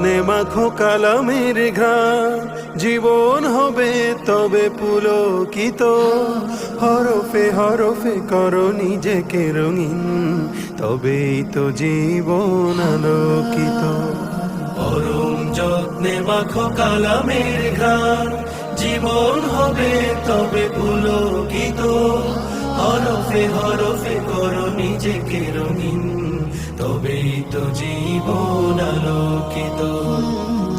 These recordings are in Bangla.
যত্নে মাখো কালামের ঘ্রাণ, জীবন হবে তবে পুলকিত। হরফে হরফে করো নিজেকে রঙিন, তবেই তো জীবন আলোকিত। পরম যত্নে মাখো কালামের ঘ্রাণ, জীবন হবে তবে পুলকিত। হরফে হরফে করো নিজেকে রঙিন, তবেই তো জীবন আলোকিত।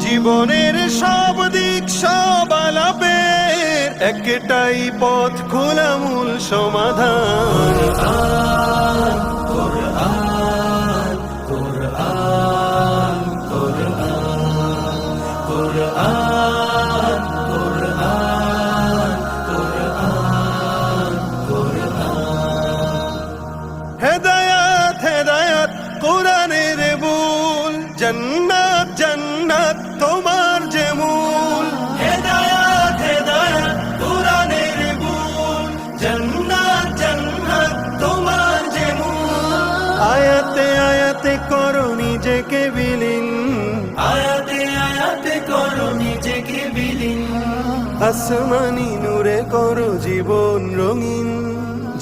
জীবনের সব দিক সব আলাপের একটাই পথ, খোলা মূল সমাধান। কোরআন কোরআন কোরআন কোরআন কোরআন কোরআন কোরআন। হেদায়াত হেদায়াত কোরআনের বুল, জান্নাত জান্নাত তোমার যে মূল। হেদায়াত হেদায়াত কোরআনের বুল, জান্নাত জান্নাত তোমার যে মূল। আয়াতে আয়াতে করো নিজেকে বিলীন, আয়াতে আয়াতে করো নিজেকে বিলীন। আসমানি নূরে করো জীবন রঙিন,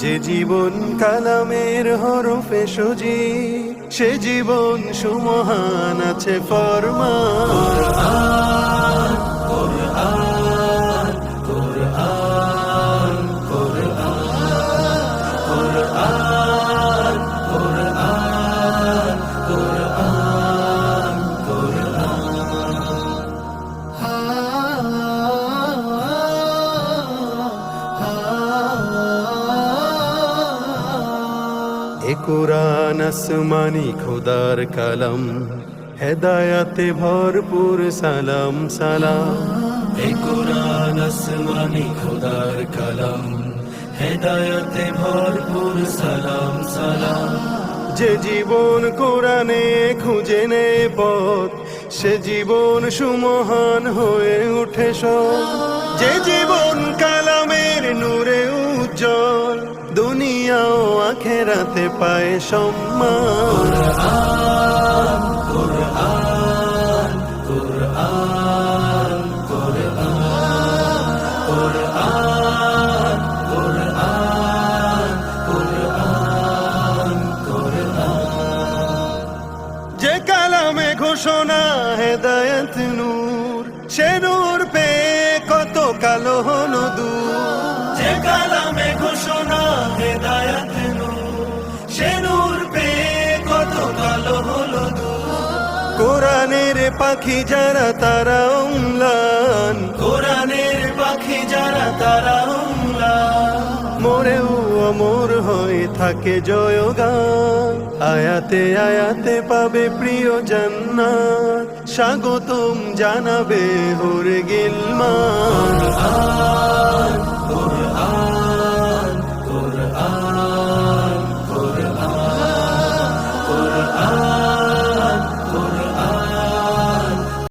যে জীবন কালামের হরফে সজি, সে জীবন সুমহান আছে ফরমান। কোরআন কোরআন কোরআন কোরআন কোরআন কোরআন কোরআন। এ কোরআন আসমানি খোদার কালাম, হেদায়াতে ভরপুর সালাম সালাম। এ কোরআন আসমানি খোদার কালাম, হেদায়াতে ভরপুর সালাম সালাম। যে জীবন কোরআনে খুঁজে নে পথ, সে জীবন সুমহান হয়ে উঠে সব। যে জীবন কালামের নূরে উজ্জ্বল, দুনিয়া ও আখেরাতে পায় সম্মান। কোরআন কোরআন কোরআন কোরআন কোরআন কোরআন কোরআন। যে কালামে ঘোষণা হেদায়েত নূর, সে নূর পেয়ে কত কালো হলো দূর। যে কালামে ঘোষণা হেদায়েত নূর, সে নূর পেয়ে কত কালো হলো দূর। কোরআনের পাখি যারা তারা অম্লান, কোরআনের পাখি যারা তারা অম্লান। মোরেও অমর হয়ে থাকে জয়গান, আয়াতে আয়াতে পাবে প্রিয় জান্নাত। স্বাগতম জানাবে হুর গিলমান।